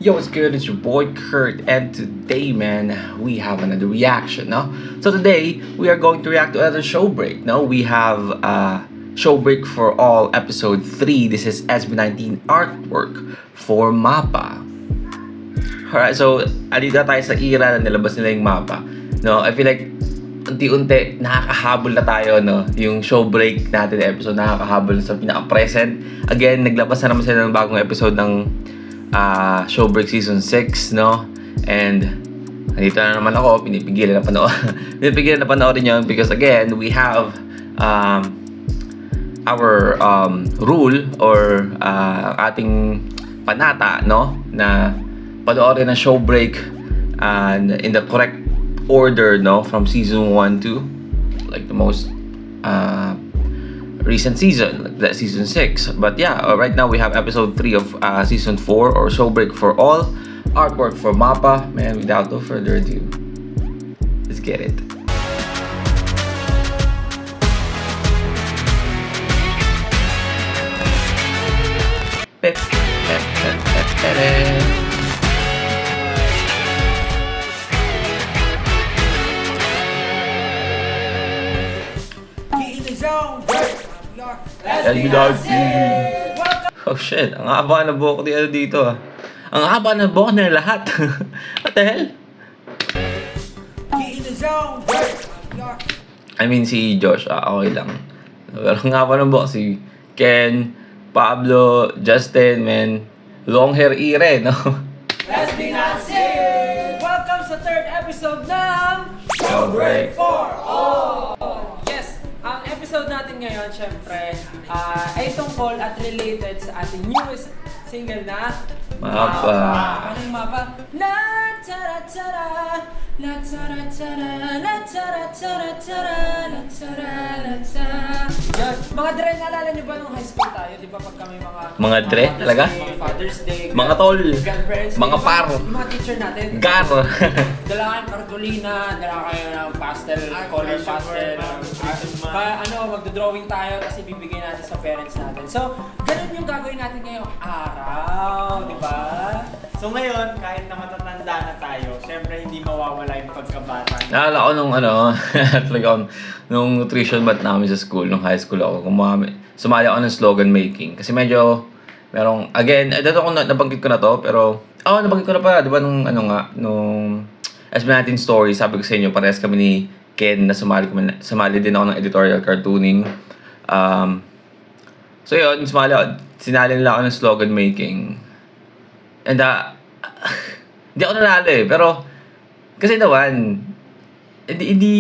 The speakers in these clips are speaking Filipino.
Yo, what's good? It's your boy Kurt, and today, man, we have another reaction, no? So today, we are going to react to another show break, no? We have show break for all episode 3. This is SB19 artwork for MAPPA. Alright, so andito na tayo sa era na nilabas nila yung MAPPA, no? I feel like unti-unti nakakahabol na tayo, no? Yung show break natin episode nakakahabol sa pinaka-present. Again, naglabas na naman sila ng bagong episode ng show break season 6, no? And nandito na naman ako, pinipigilan na panoorin yun because again, we have our rule or ating panata, no? Na panoorin ang show break in the correct order, no? From season 1 to like the most recent season, like that season 6. But yeah, right now we have episode 3 of season 4 or show break for all, artwork for MAPPA. Man, without no further ado, let's get it. Oh shit, ang haba na buhok dito. Ang haba na buhok na lahat. What the hell? I mean si Josh, okay lang. Pero ang haba ng buhok si Ken, Pablo, Justin, man. Long hair ire, no? Let's be Nazi! Welcome sa third episode ng Show Break for All! Yes, ang episode natin ngayon, syempre, ay tungkol at related sa ating newest single na MAPPA. Ano yung MAPPA? La tara-tara, la tara-tara, la tara-tara-tara, la tara-tara. Yan, mga dre, naalala nyo ba nung high school tayo? Di ba pag kami Mga dre, talaga? Mga Father's Day, Mga tol, grandparents, mga par, yung mga teacher natin. gar. Dala kayo cartolina, dala kayo ng pastel, color pastel. Magdodrawing tayo kasi bibigay natin sa parents natin. So, ganun yung gagawin natin ngayong araw, di ba? So ngayon, kahit na matatanda na tayo, syempre hindi mawawala yung pagkabata. Naalala ko nung talaga nung nutrition bath namin sa school, nung high school ako, sumali ako ng slogan making. Kasi medyo, again, I don't know kung nabanggit ko na to, pero, nabanggit ko na pala, di ba nung SB natin story, sabi ko sa inyo, parehas kami ni Ken na sumali din ako ng editorial cartooning. So yun, sinali nila ako ng slogan making. And hindi ako nanalo pero kasi naman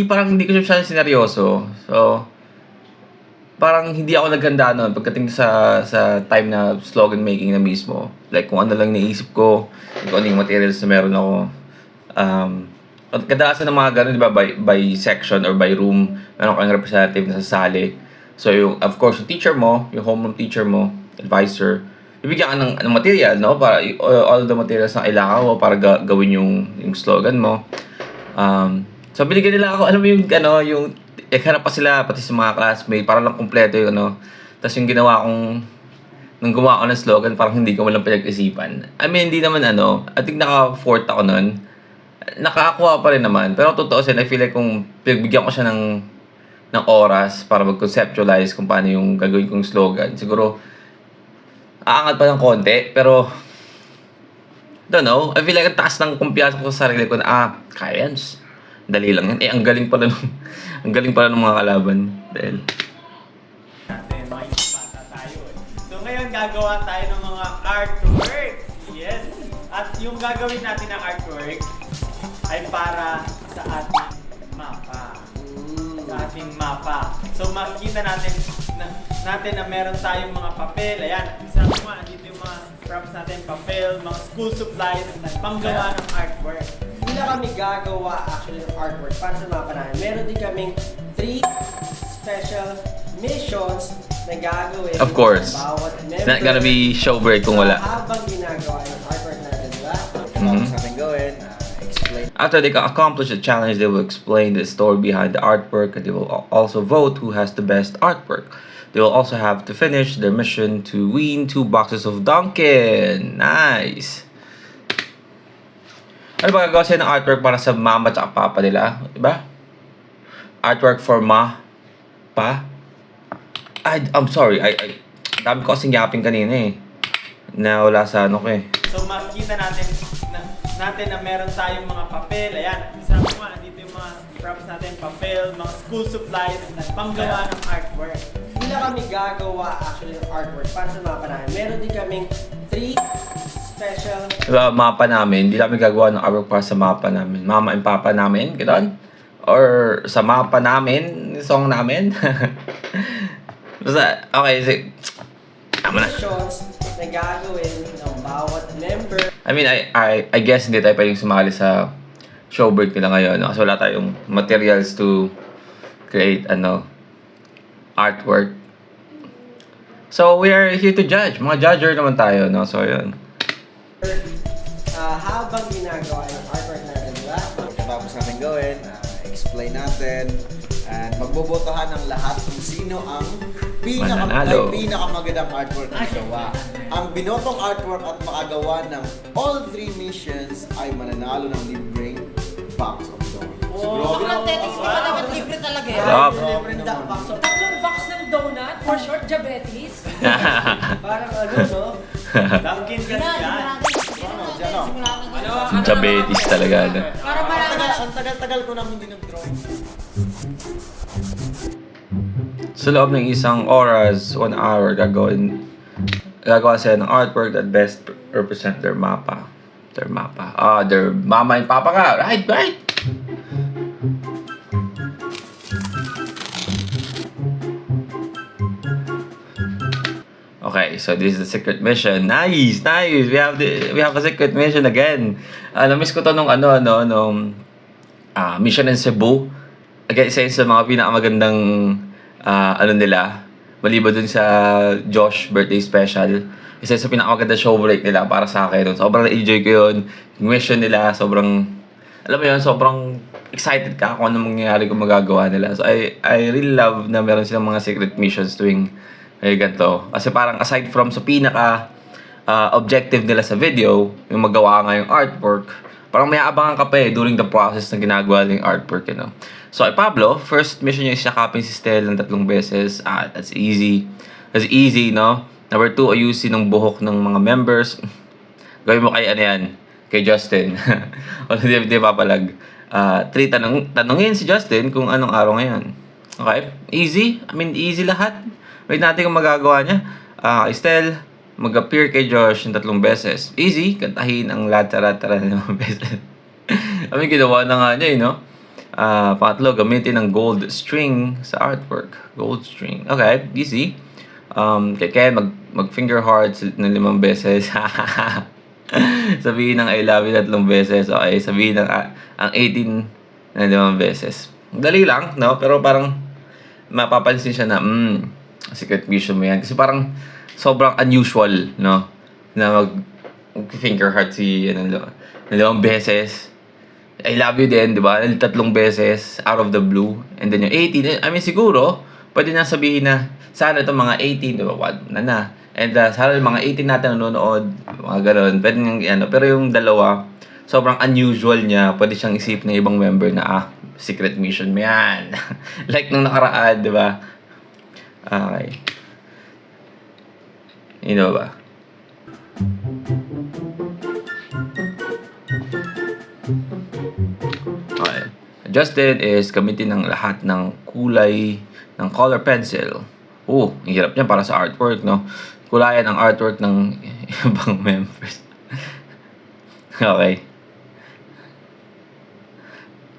parang hindi ko siya sineryoso. So parang hindi ako naghanda noon pagdating sa time na slogan making na mismo. Like kung ano lang naisip ko, kung ano yung materials na meron ako. Kadalasan ng mga ganun, di ba, by section or by room, meron kang representative na sasali. So of course, yung teacher mo, yung homeroom teacher mo, advisor, bibigyan ka ng material, no? Para all the materials na kailangan mo para gawin yung slogan mo. So binigyan nila ako, alam mo yung hanap pa sila pati sa mga classmate para lang kumpleto yung Tapos yung nung gumawa ako ng slogan, parang hindi ko walang pinag-isipan. I mean, hindi naman I think naka-4th ako nun. Nakakuha pa rin naman. Pero totoo I feel like kung pinagbigyan ko siya ng oras para mag-conceptualize kung paano yung gagawin kong slogan, siguro aangat pa ng konti, pero don't know, I feel like ang taas ng kumpiyansa ko sa sarili ko na kaya yan. Dali lang yan. Ang galing pala ng mga kalaban. Dahil Natin, mga bata tayo eh. So ngayon, gagawa tayo ng mga artwork. Yes. At yung gagawin natin ng artwork ay para sa ating MAPPA. Sa ating MAPPA. So makikita natin na meron tayong mga papel. Ayan, isa ko nga, dito yung mga props natin, papel, mga school supplies, panggawa ng artwork. Hindi na kami gagawa actually ng artwork para sa MAPPA namin. Meron din kaming 3 special missions na gagawin. of course, Bawat member. it's not gonna be show break kung wala. Habang ginagawa yung artwork natin, diba? Mhm. Sa ating gawin, explain. After they accomplish the challenge, they will explain the story behind the artwork, and they will also vote who has the best artwork. They will also have to finish their mission to win 2 boxes of Dunkin'. Nice. Ano ba gagawa sila ng artwork para sa mama at papa nila? Diba? Artwork for pa? I'm sorry. Dami ko kasing yaping kanina eh. Na wala sa ano ko eh. So makikita natin na meron tayong mga papel. Ayan, isa ko nga, dito yung mga props natin, papel, mga school supplies, panggawa ng artwork. Hindi na kami gagawa actually ng artwork para sa mapa namin. Meron din kaming 3 special Diba, mapa namin, hindi namin gagawa ng artwork para sa mapa namin. Mama and papa namin, gano'n? Or sa mapa namin, song namin. Basta, okay, tama na. missions na gagawin ng bawat member. I mean, I guess hindi tayo pwedeng sumali sa show break nila ngayon, no? Kasi wala tayong materials to create, artwork. So, we are here to judge. Mga judger naman tayo, no? So, yun. Habang ginagawa yung artwork natin, di ba? Pagkatapos natin gawin, explain natin, and magbobotohan ng lahat kung sino ang Mananalo. pinakamagandang artwork na gawa. Ang binotong artwork at makagawa ng all 3 missions ay mananalo ng libreng box of donuts. Ang tetis mo pa dapat libre talaga yan. Yup. Libre naman. Tatlong box ng donut, for short, diabetes. Parang no? Dunkin kasi yan. Diabetes talaga, no? Para malaman. Ang tagal-tagal ko na hindi nag-drawing. Sa loob ng isang oras, 1 hour, gagawa sila ng artwork that best represent their mapa. Their mama and papa ka. Right. Okay, so this is the secret mission. Nice. We have a secret mission again. Na-miss ko to nung mission in Cebu. Again, isa yun sa mga pinakamagandang nila. Maliban dun sa Josh birthday special. Isa sa pinakamaganda show break nila para sa akin. Sobrang na-enjoy ko yun. Yung mission nila, sobrang excited ka kung ano mangyayari kung magagawa nila. So I really love na meron silang mga secret missions tuwing ganito. Kasi parang aside from sa pinaka objective nila sa video, yung magawa nga yung artwork, parang may aabangan ka pa during the process na ginagawa nila yung artwork, So, Pablo, first mission niya is yakapin si Stel ng 3 beses. That's easy. That's easy, no? Number 2, ayusin ng buhok ng mga members. Gawin mo kay kay Justin. O hindi papalag. 3, tanungin si Justin kung anong araw ngayon. Okay? Easy. Easy lahat. Wait natin kung magagawa niya. Estel, mag-appear kay Josh ng 3 beses. Easy. Kantahin ang latara-tara ng 5 beses. Ginawa na nga niya, no? Pangatlo, gamitin ng gold string sa artwork. Gold string. Okay, easy. Kay Ken, mag-finger hearts ng 5 beses. Sabihin ng I love you 3 beses. Okay, sabihin ng ang 18 ng 5 beses. Dali lang, no? Pero parang mapapansin siya na, secret mission mo yan. Kasi parang sobrang unusual, no? Na mag-finger heart si, 5 beses. I love you din, di ba? 3 beses, out of the blue. And then yung 18, siguro, pwede na sabihin na, sana itong mga 18, di ba? Na. And sana yung mga 18 natin nanonood, mga ganun. Pwede niyang, pero yung dalawa, sobrang unusual niya. Pwede siyang isip ng ibang member na, secret mission mo yan. Like nung nakaraan, di ba? Okay. Ba? Okay. Justin is gamitin ng lahat ng kulay ng color pencil. Ang hirap niyan para sa artwork, no? Kulayan ang artwork ng ibang members. Okay.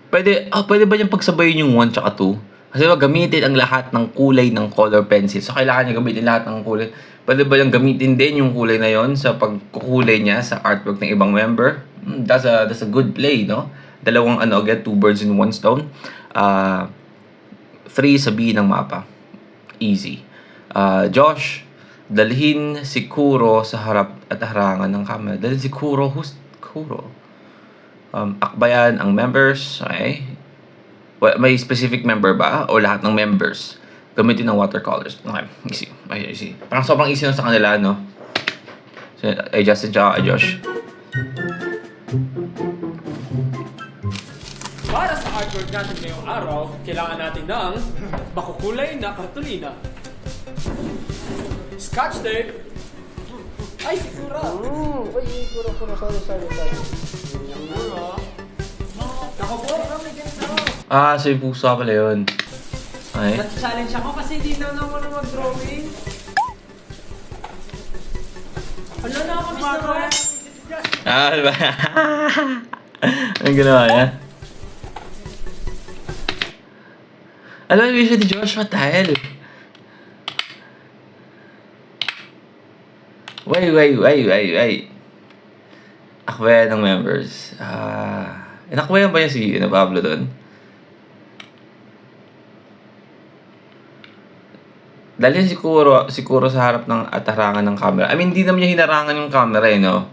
Pwede ba niyang pagsabayin yung 1 tsaka 2? Kasi gamitin ang lahat ng kulay ng color pencil. So, kailangan niya gamitin lahat ng kulay. Pwede ba niyang gamitin din yung kulay na yon sa pagkukulay niya sa artwork ng ibang member? That's a good play, no? Dalawang 2 birds in 1 stone. 3, sabihin ng mapa. Easy. Josh, dalhin si Kuro sa harap at harangan ng camera. Dalhin si Kuro. Who's Kuro? Akbayan ang members. Okay. May specific member ba? O lahat ng members? Gamitin ng watercolors. Okay. Easy. Parang sobrang easy na sa kanila, no? So, Justin tsaka Josh. artwork natin ngayong araw, kailangan natin ng makukulay na kartulina. Scotch tape. Ay, sigura. Uy, kuro. Sorry. Nakapuro kami ganito. Ah, so yung puso pala yun. Ay. Nag-challenge ako kasi hindi na naman mag-drawing. Wala na ako gumagawa. Ah, ano ba? Anong ginawa niya? Alam mo, siya ni Joshua Tile. Wait. Akbayan ng members. Inakbayan ba niya si Pablo doon? Dahil si Kuro sa harap ng atarangan ng camera. I mean, hindi naman niya hinarangan yung camera no?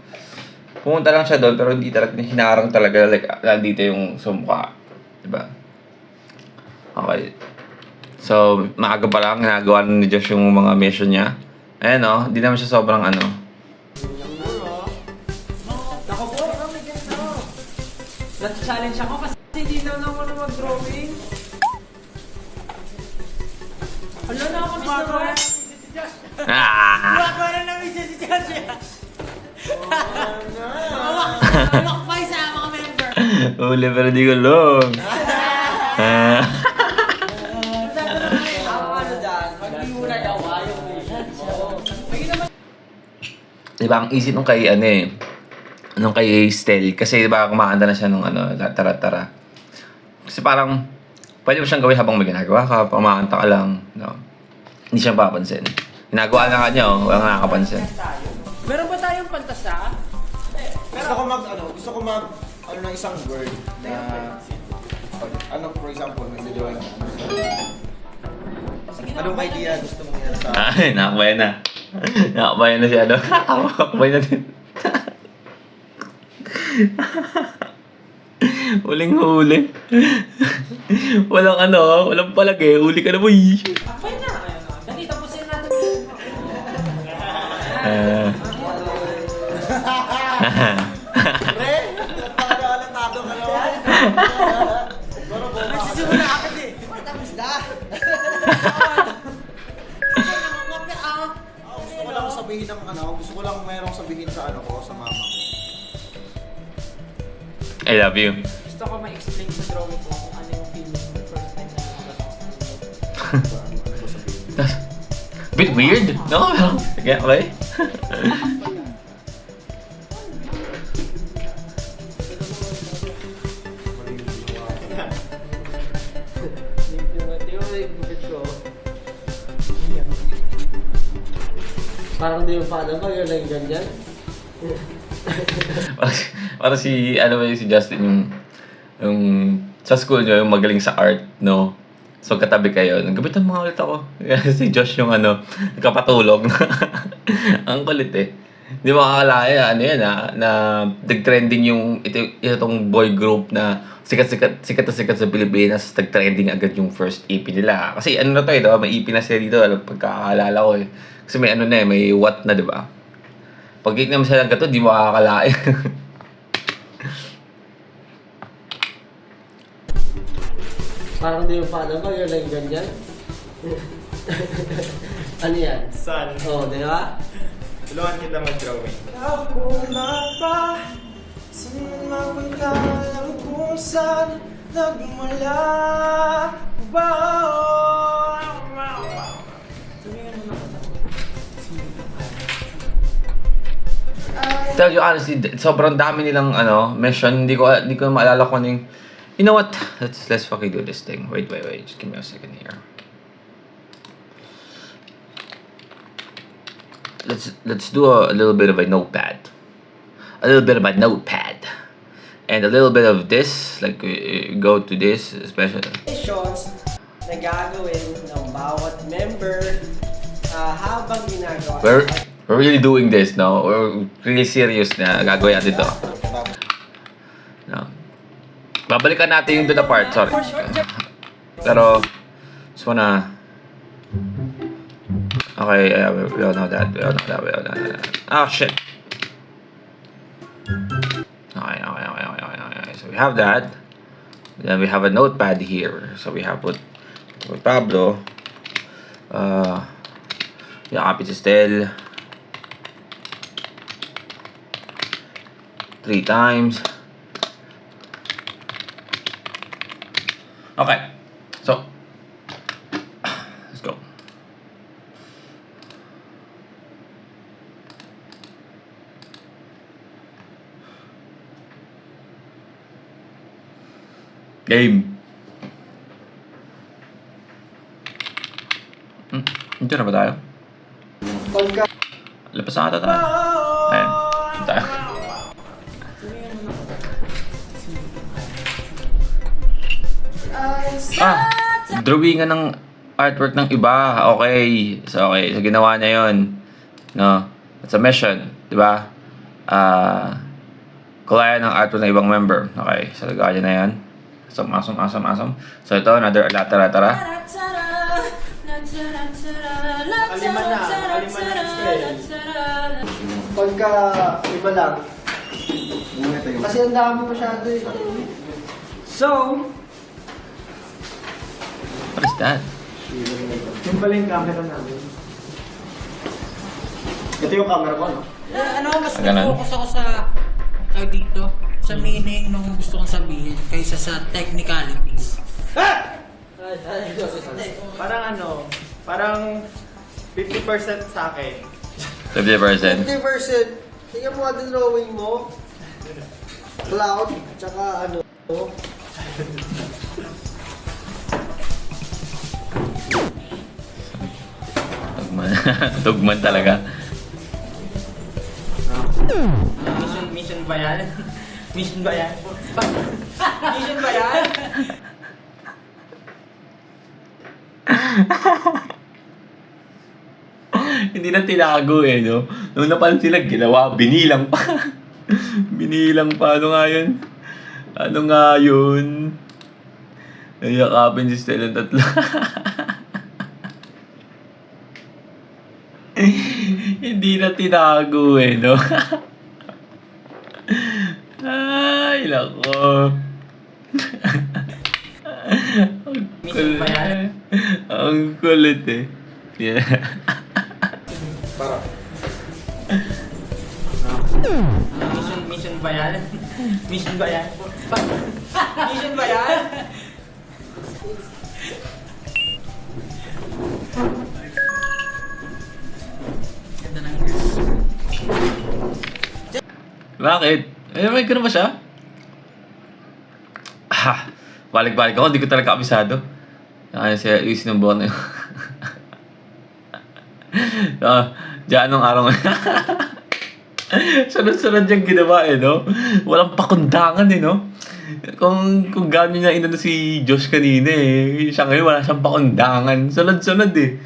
Pumunta lang siya doon, pero hindi talaga hinarang talaga. Like, nandito yung sumukha. Diba? Okay. So, maaga pa lang, ginagawa na ni Josh yung mga mission niya. Ayan hindi naman siya sobrang Nakapuro kami ganito. Nag-challenge ako kasi hindi na naman mag-drawing. Wala na ako gumagawa. Gumagawa na namin siya si Joshua. Makapay sa mga member. Uli, pero di ko long. Diba, ang easy nung kay nung kay Stel, kasi diba kumakanta na siya nung tara-tara. Kasi parang pwede mo siyang gawin habang may ginagawa ka, kumakanta ka lang, no? Hindi siya papansin. Ginagawa na kanya, walang nakakapansin. Meron ba tayong pantasa? Gusto ko mag ng isang word na for example, may drawing. Anong idea gusto mong yan sa... Ay, nakakabayan na. Nakakabayan na siya, Nakakabayan na din. Huling-huli. Walang palagi. Huli ka na, boy. Akbay na. Dali, tapusin natin. Pre! Nagpakalatado ka naman. Nagsisimula agad eh. Tapos na! Gusto ko lang sabihin gusto ko lang merong sabihin sa sa mama ko. I love you. Gusto ko ma-explain sa drawing ko kung ano yung feeling mo first time na nakakasama. Bit weird, no? Okay, okay. Parang di mo pa alam ba yun lang ganyan? Para si si Justin yung sa school niyo yung magaling sa art, no? So katabi kayo, naggabitan mga ulit ako. Si Josh yung nagkapatulog. Ang kulit eh. Hindi mo akakalaya, na nag-trending itong boy group na sikat sa Pilipinas, nag-trending agad yung first EP nila. Kasi na to may EP na sila dito, pagkakaalala ko eh. Kasi may may what na, di ba? Pag naman sila ng gato, di mo akakalaya. Parang di mo pa alam ba yun lang ganyan? Ano yan? Sun. Oo, di ba? Tulungan kita mag-drawing. Ako na ba? Sumapagkalang kung saan nagmula ba? Tell you honestly, sobrang dami nilang mission. Hindi ko maalala kung yung... You know what? Let's fucking do this thing. Wait. Just give me a second here. Let's do a little bit of a notepad. A little bit of a notepad. And a little bit of this. Like, go to this, especially. Missions na gagawin ng bawat member habang ginagawa. We're really doing this, no? We're really serious na gagawin natin ito. No. Babalikan natin yung to the part, sorry. Pero, just wanna... Okay, we all know that. Oh, shit. Okay. So we have that. Then we have a notepad here. So we have put Pablo. Yung copy si Stel. 3 times. Okay. So, let's go. Game. Ito na ba tayo? Pagka... Lapas na ata tayo. Ayan. Ito tayo. Drawingan ng artwork ng iba. Okay. So, okay. So, ginawa niya yun. No? It's a mission. Diba? Kulaya ng artwork ng ibang member. Okay. So, nagawa niya na yan. Awesome. So, ito, another latara. Aliman na Pagka iba lang. Muna tayo. Kasi ang dami masyado eh. So, What is that? yung pala yung camera namin. Ito yung camera ko, no? Mas Ganun. nag-focus ako sa dito, sa meaning nung gusto kong sabihin kaysa sa technicalities. Parang 50% sa akin. 50%. 50%. Tingnan mo ang drawing mo. Cloud, tsaka ano. Tugman talaga. Mission ba yan? Mission ba yan? Mission ba yan? Hindi na tinago eh, no? Nung napan sila, ginawa, binilang pa. Binilang pa, ano nga yun? Nayakapin si Stella ng tatlo. Hindi na tinago eh, no? Ay, lako. Mission ba yan? Ang kulit eh. Yeah. Mission ba yan? Mission ba yan? Mission ba yan? Ganda ng Bakit? May ganun ba siya? Balik-balik ako, hindi ko talaga kabisado. Kaya siya, isin ng buwan na yun. Diyan nung araw ngayon. Sunod-sunod yung ginawa eh, no? Walang pakundangan eh, no? Kung gano'n niya inano si Josh kanina eh. Siya ngayon wala siyang pakundangan. Sunod-sunod eh.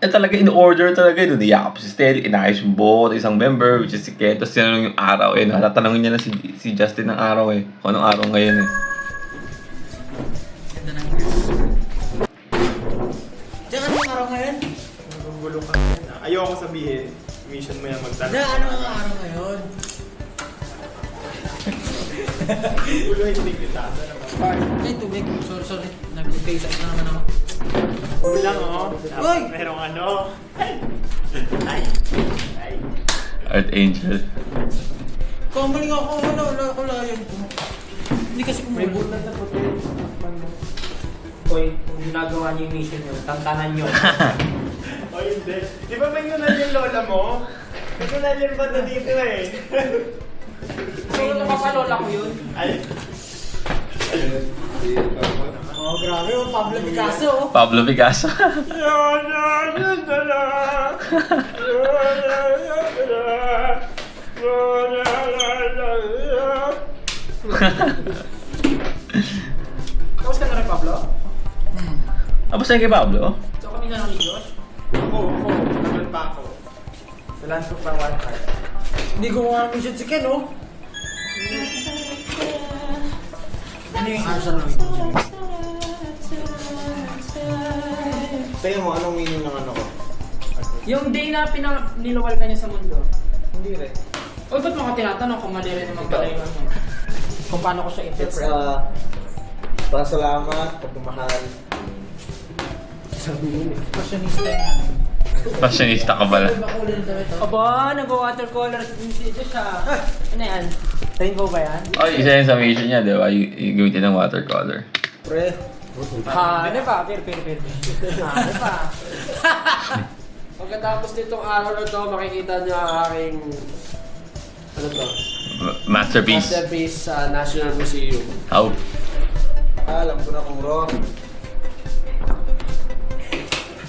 Talaga in-order talaga yun. Niyakap si Steli, inayos yung buhok ng isang member, which is si Keto. Sinanong yung araw eh. Tatanungin niya na si Justin ng araw eh. Kung anong araw ngayon eh. Ganda ng Diyan anong araw ngayon? Nagugulo ka. Ayoko sabihin. Mission mo yan magtanong. Ano ang araw ngayon? Gulo hindi kita. Ay, tubig. Sorry. Nag-face up na naman ako. Kulang oh. Uy! Merong ano. Ay. Archangel. Kamaling ako. Wala ko. Hindi kasi May kumulang. butas na puti. Hoy, kung ginagawa niyo yung mission nyo, tantanan nyo. O hindi. Di ba may yunal yung lola mo? May yunal yung banda dito eh. So, napapalola ko yun. Ay. Oh, grabe. Oh, Pablo Picasso. Oh. Pablo Picasso. Tapos ka na rin, Pablo? Tapos na kay Pablo? So, kami na lang ni Josh? Ako. Naman pa ako. Sa lunch ko pa one part. Hindi gumawa ng mission si Ken, oh. Ano yung answer ng mission? Tingnan mo, anong meaning ng ano ko? Yung day na nilawal ka niya sa mundo. Hindi rin. O, ba't mga tinatanong kung mali rin naman pala yung ano? kung paano ko siya It's interpret. pasalamat, pagmamahal. Fashionista yan. Fashionista ka pala. Aba, nag-watercolor si siya. Ano yan? Rainbow ba yan? Oh, isa yan sa mission niya, di ba? Gamitin ng watercolor. Pre, Ano pa? Pero. Ano pa? Pagkatapos nitong araw na to, makikita niyo ang aking Masterpiece. masterpiece sa National Museum. How? alam ko na kung wrong.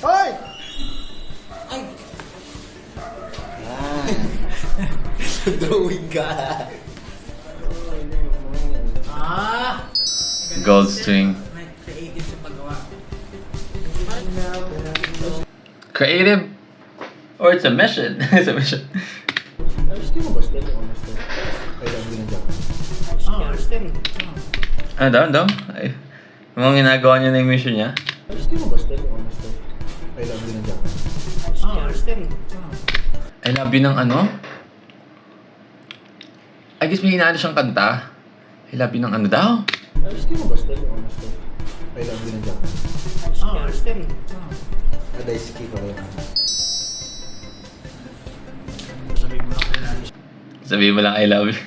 Hoy! Ay! Drawing ka. Ah! Gold string. May creative sa paggawa. Creative? Or it's a mission? It's a mission. Ayos di mo ba step yung honest step? Kaya lang ginagawa. Still. Ano daw? Ay, yung mga ginagawa niya na yung mission niya? Ayos di mo ba step yung honest step? Kaya lang ginagawa. Still. I love you ng ano? I guess may inaano siyang kanta. I love you ng ano daw? Ayos di mo ba step yung honest step? Kaya lang ginagawa. Still. Aday ski ko rin. Sabihin mo lang I love you.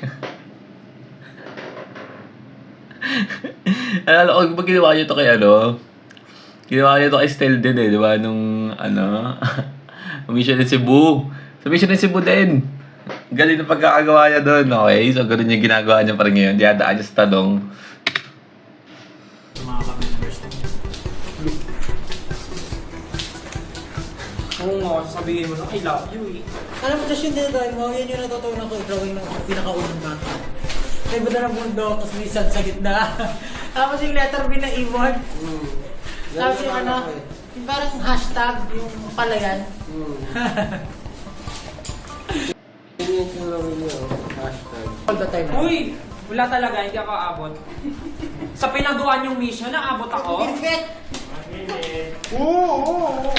Alala ko, pag ginawa niyo to kay ano? Ginawa niyo to kay Stel din eh, di ba? Nung ano? Mission in Cebu. Sa Mission in Cebu din. Galing na pagkakagawa niya doon, okay? So, ganun yung ginagawa niya pa rin ngayon. Diyadaan niya sa talong. Mga ka-members. Oo nga, sasabihin mo na, I love you eh. Alam mo, just yung dinadrawing mo, yan yung natutunan ko, drawing ng pinakaunang bata. May buta ng mundo, tapos may sun sa gitna. Tapos yung letter B na Evon. Tapos yung ano, yung parang hashtag, yung palayan. Yun yung sinulawin niyo, hashtag. All the time. Uy! Wala talaga, hindi ako aabot. Sa pinagawa niyong mission, naabot ako. Perfect!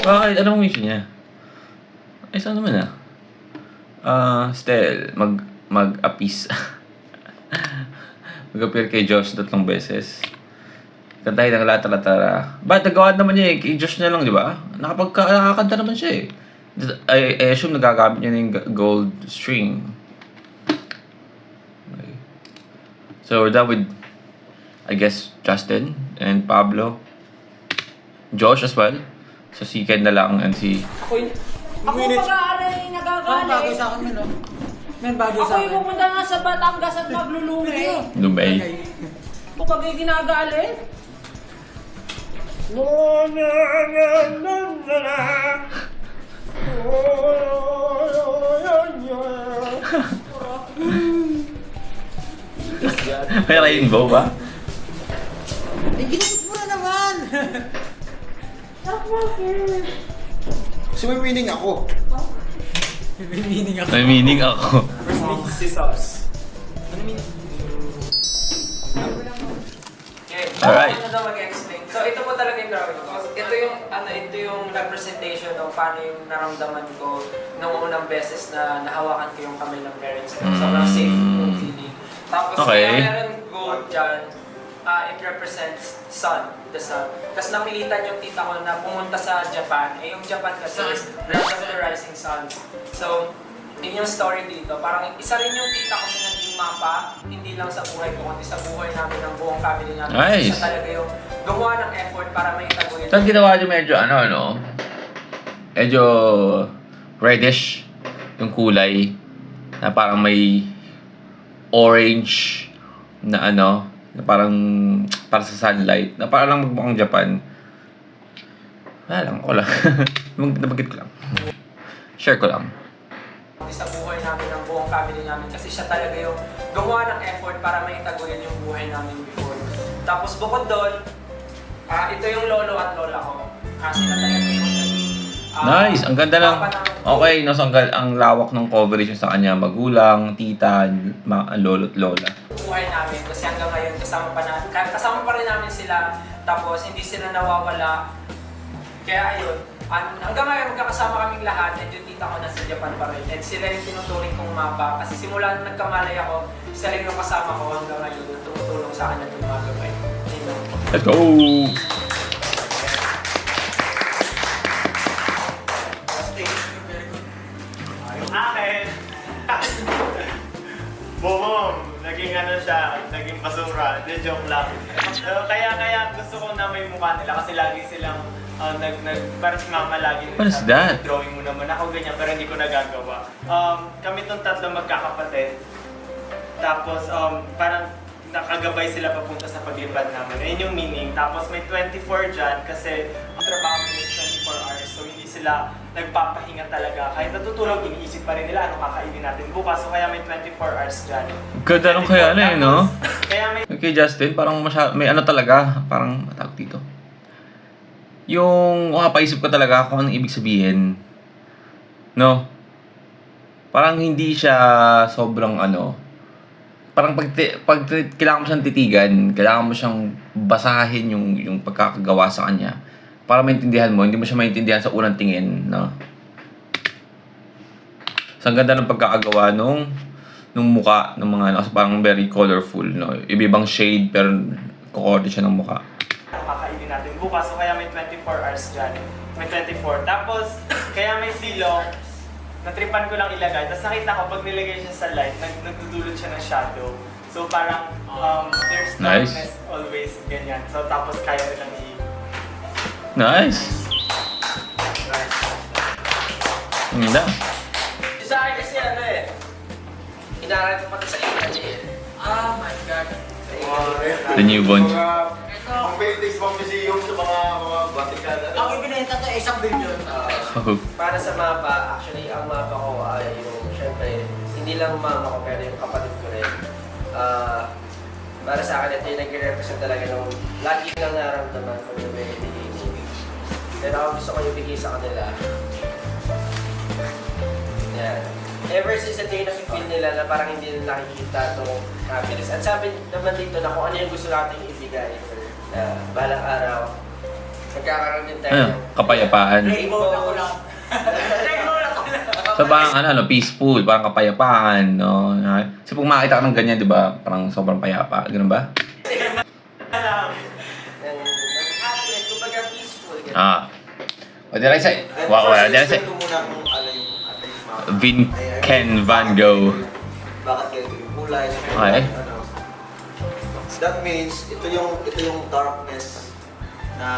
Bakit? Anong mission niya? Ay, saan naman ah? Stel, mag-appease. Mag-appear kay Josh 3 beses. Kantahin ng Latara-tara. Ba't nagawa naman niya eh? Kay Josh na lang, di ba? Nakakanta naman siya eh. I assume nagagamit niya ng gold string. Okay. So we're done with, I guess, Justin and Pablo. Josh as well. So si Ken na lang and si... Ako pag-aaral nagagalit. Parang bagay sa akin yun, no? May bagay sa akin. Ako yung pupunta nga sa Batangas at maglulungi. Lumay. Ako pag yung ginagalit. May rainbow ba? Ginamit mo na naman! So may meaning ako. May meaning ako. May meaning ako. Scissors. Alright. Ano daw mag-explain? So ito po talaga yung drawing ko. Ito yung representation ng paano yung naramdaman ko nung unang beses na nahawakan ko yung kamay ng parents ko. Sobrang safe yung feeling. Tapos Okay. kaya meron gold dyan, it represents sun, the sun. Tapos napilitan yung tita ko na pumunta sa Japan. Eh yung Japan kasi is land of the rising sun. So, yun yung story dito. Parang isa rin yung tita ko sa naging mapa, hindi lang sa buhay ko, kundi sa buhay namin ng buong family namin. Nice. Isa talaga yung gumawa ng effort para maitaguin. Saan ginawa niyo medyo ano? Medyo reddish yung kulay na parang may orange na ano, na parang para sa sunlight, na parang lang magmukhang Japan. Wala lang, wala. Nabagit ko lang. Share ko lang. Sa buhay namin ng buong family namin kasi siya talaga yung gumawa ng effort para maitaguin yung buhay namin before. Tapos bukod doon, ito yung lolo at lola ko. Sila talaga yung Nice! Ang ganda lang. Okay, no, so ang lawak ng coverage sa kanya. Magulang, tita, lolo at lola. buhay namin kasi hanggang ngayon kasama pa rin namin sila. Tapos hindi sila nawawala. Kaya ayun, Hanggang ngayon, magkakasama kaming lahat, and yung tita ko nasa Japan pa rin. And sila yung tinuturing kong mapa. Kasi simula nung nagkamalay ako, sila yung kasama ko hanggang ngayon, tumutulong sa akin na tumagabay. Let's go! Yung akin, boom! Naging ano siya, naging basura. Hindi, joke lang. Kaya gusto ko na may mukha nila kasi lagi silang parang si mama lagi What is that? drawing mo naman ako ganyan pero hindi ko nagagawa. Kami tong tatlo magkakapatid. Tapos parang nakagabay sila papunta sa paglipad namin. Ayun yung meaning. Tapos may 24 dyan kasi ang trabaho nila is 24 hours. So hindi sila nagpapahinga talaga. Kahit natutulog, iniisip pa rin nila ano kakainin natin bukas. So kaya may 24 hours dyan. Ganda nung kaya ano eh, no? Kaya may Okay, Justin, parang may ano talaga, parang tawag dito. Yung paisip ko talaga kung anong ibig sabihin. No? Parang hindi siya sobrang ano. Parang pag kailangan mo siyang titigan, kailangan mo siyang basahin yung pagkakagawa sa kanya. Para maintindihan mo, hindi mo siya maintindihan sa unang tingin, no? So, ang ganda ng pagkakagawa nung muka ng mga ano, kasi parang very colorful, no? Iba-ibang shade pero kukorte siya ng muka. kakainin natin bukas. So kaya may 24 hours dyan. May 24. Tapos, kaya may silong. Natripan ko lang ilagay. Tapos nakita ko, pag nilagay siya sa light, nagdudulot siya ng shadow. So parang, there's Nice. darkness always, ganyan. So tapos kaya nilang Nice! Ang ganda. Sa akin kasi ano eh, inaral ko pati sa internet eh. Oh my God. The new bond. Ang paintings pang museum sa mga Vatican. Ang ibinenta to 1 billion. Oh. Para sa mapa, actually, ang mapa ko ay yung, syempre, hindi lang mama ko, pero yung kapatid ko rin. Para sa akin, ito yung nag-represent talaga nung lagi lang naramdaman ko yung very beginning. Pero ako gusto ko yung bigay sa kanila. Yan. Ever since the day na feel nila na parang hindi nila nakikita itong happiness. At sabi naman dito na kung ano yung gusto natin ibigay. Balang araw, magkakaroon din tayo. Ano? Kapayapaan. Rainbow na ko lang. Rainbow na ko lang. So parang ano, peaceful, parang kapayapaan, no? Kasi pag makakita ka ng ganyan, di ba? Parang sobrang payapa. Ganun ba? Happiness, kumbaga peaceful. ganun. Ah. What did I say? What did I say? Explain ko muna kung ano yung mga... Vincent Van Gogh. Bakit ganito yung kulay? Okay. Ano. That means, ito yung darkness na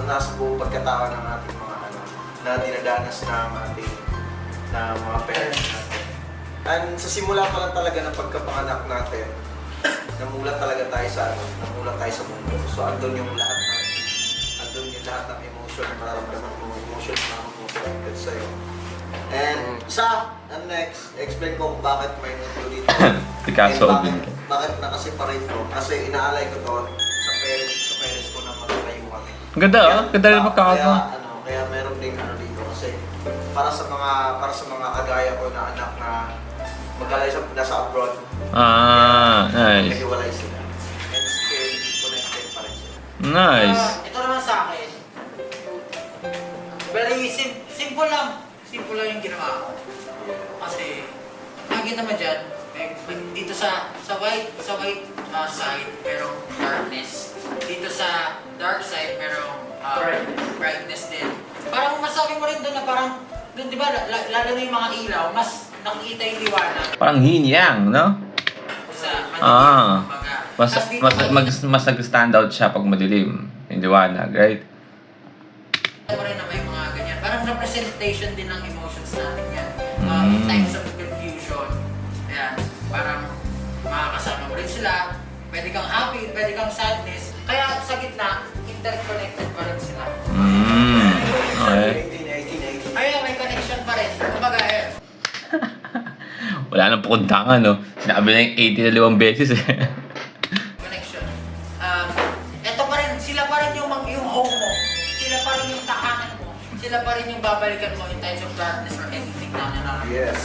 nasa buong pagkatao ng ating mga ano, na dinadanas ng ating na mga parents natin. And sa simula pa lang talaga ng pagkapanganak natin, namulat talaga tayo sa ano, namulat tayo sa mundo. So andun yung lahat ng emotion na mararamdaman mo, emotion na connected sa'yo. And and next, explain ko kung bakit may nutlo dito. Picasso of And bakit nakaseparate ko? Kasi inaalay ko to sa parents ko na magkakayo kami. Ang ganda, ah. Ganda rin magkakagawa. Kaya meron ding ano dito kasi para sa mga kagaya ko na anak na magkalay sa nasa abroad. Ah, nice. Naghiwalay sila. And still connected pa rin sila. Nice. Ito naman sa akin. Very simple lang. Simple lang yung ginawa ko. Kasi, nakikita mo dyan, dito sa white side, merong darkness. Dito sa dark side, merong brightness din. Parang masabi mo rin doon na parang, doon di ba, lalo na yung mga ilaw, mas nakikita yung liwanag Parang yin yang, no? sa Ah. madilim. Mas nag-stand out siya pag madilim. Yung liwanag, right? Ito rin na may mga ganyan. Parang representation din ng emotions natin yan. Mm. In times of confusion, ayan, parang makakasama mo rin sila. Pwede kang happy, pwede kang sadness. Kaya sa gitna, interconnected pa rin sila. Okay. 18. Ayun, may connection pa rin. Kumbaga, ayun. Wala nang pukuntangan, no? Sinabi na yung 80 na 5 beses eh. Connection. Ito pa rin, sila pa rin yung home mo. Sila pa rin yung tahanan mo. Sila pa rin yung babalikan mo in times of darkness or anything na nararamdaman. Yes.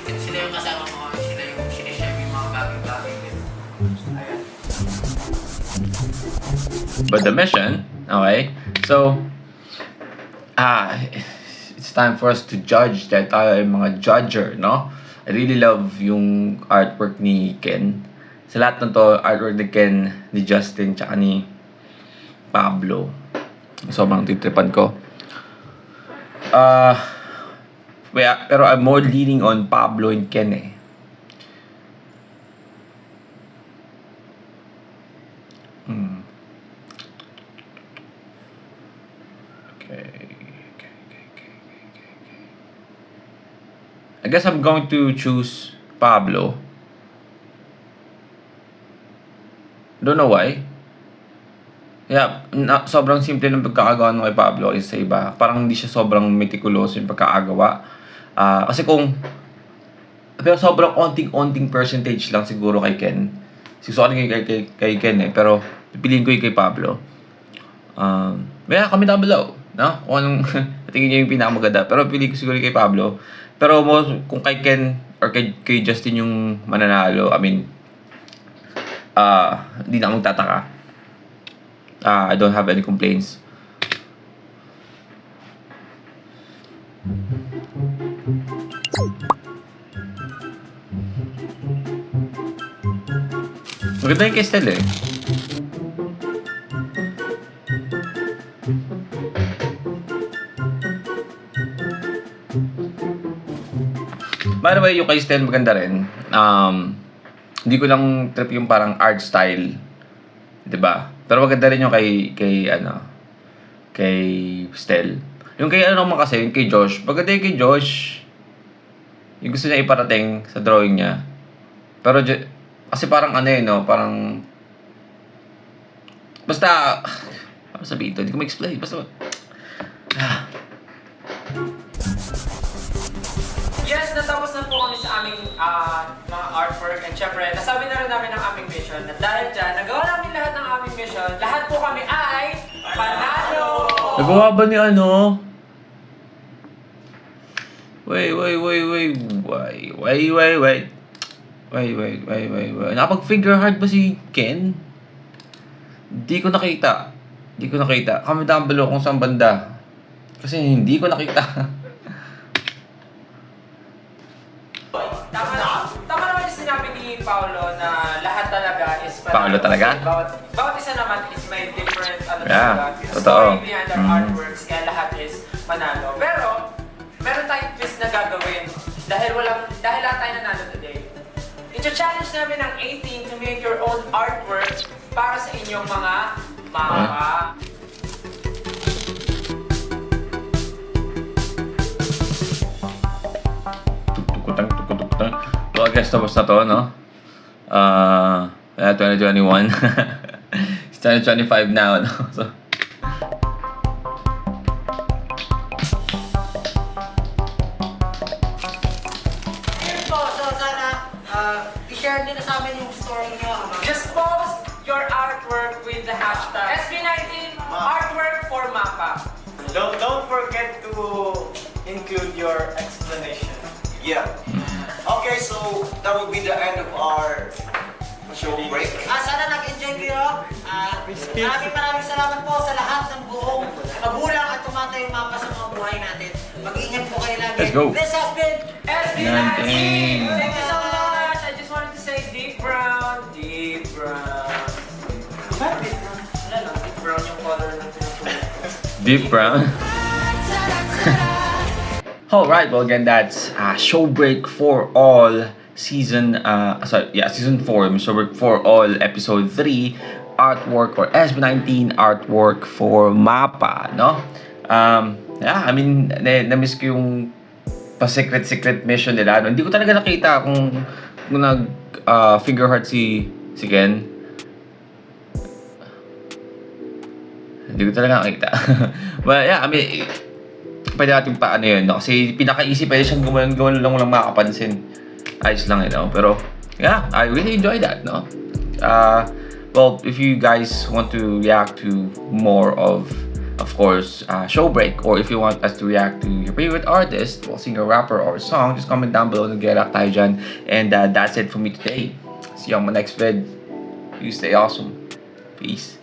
Sila yung kasama mo, sila yung sinishare mo yung mga bagay-bagay din. Ayan. But the mission, okay? So, it's time for us to judge. Dahil tayo ay mga judger, no? I really love yung artwork ni Ken. Sa lahat ng to, artwork ni Ken, ni Justin, tsaka ni Pablo. Sobrang titripan ko. Pero I'm more leaning on Pablo and Ken eh. I guess I'm going to choose Pablo. Don't know why. Yeah, sobrang simple ng pagkakagawa ng kay Pablo is sa iba. Parang hindi siya sobrang meticulous yung pagkakagawa. Kasi pero sobrang onting percentage lang siguro kay Ken. Siguro kay Ken eh. Pero pipiliin ko yung kay Pablo. Kami down below. No? Kung anong tingin niyo yung pinakamaganda. Pero pili ko siguro kay Pablo. Pero kung kay Ken or kay Justin yung mananalo, I mean, hindi na akong tataka. I don't have any complaints. Maganda yung kay Estel eh. By the way, yung kay Estel maganda rin. Hindi ko lang trip yung parang art style. 'Di ba? Pero maganda rin yung kay Estel. Yung kay yung kay Josh. Maganda yung kay Josh. Yung gusto niya iparating sa drawing niya. Pero kasi parang parang basta ano sabihin ito? Hindi ko ma-explain. Basta Yes, natapos na po kami sa aming mga artwork and syempre, nasabi na rin namin ang aming mission at dahil dyan, nagawa namin lahat ng aming mission, lahat po kami ay panalo! nagawa ba ni Wait. Nakapag-figure heart ba si Ken? Hindi ko nakita. Comment down below kung saan banda. Kasi hindi ko nakita. Tama naman yung sinabi ni Paolo na lahat talaga is Paolo talaga? Bawat isa naman is may different Yeah, talaga, totoo. story behind our artworks, kaya lahat is manalo. Pero, meron tayong twist na gagawin dahil lahat tayo nanalo today. I-challenge namin ang 18 to make your own artwork para sa inyong mga mapa. Tukutang. So, I guess tapos na to, no? 2021. It's 2025 now, no? So, Ayun po, so sana i-share din na sa amin yung story nyo. Just post your artwork with the hashtag SB19 artwork for MAPA. Don't forget to include your explanation. Yeah. Okay, so that would be the end of our show break. Sana nag-enjoy kayo. Maraming salamat po sa lahat ng buong magulang at tumatayong mapa sa mga buhay natin. Mag-ingat po kayo lagi. Let's go. This has been SB19! Nineteen. Thank you so much! I just wanted to say deep brown. Deep brown, yung color ng pinapulot. deep brown. Alright, well again, that's show break for all season 4, show break for all episode 3 artwork or SB19 artwork for MAPA, no? I mean, na-miss ko yung pa-secret mission nila. No? Hindi ko talaga nakita kung nag-figure heart si Ken. Hindi ko talaga nakita. But yeah, I mean, pwede natin pa yun, no? Kasi pinaka-easy, pwede siyang gawin lang makapansin. Ayos lang, no? Pero, yeah, I really enjoyed that, no? Well, if you guys want to react to more of course, show break, or if you want us to react to your favorite artist, well, singer, rapper, or song, just comment down below and get tayo dyan. And that's it for me today. See you on my next vid. You stay awesome. Peace.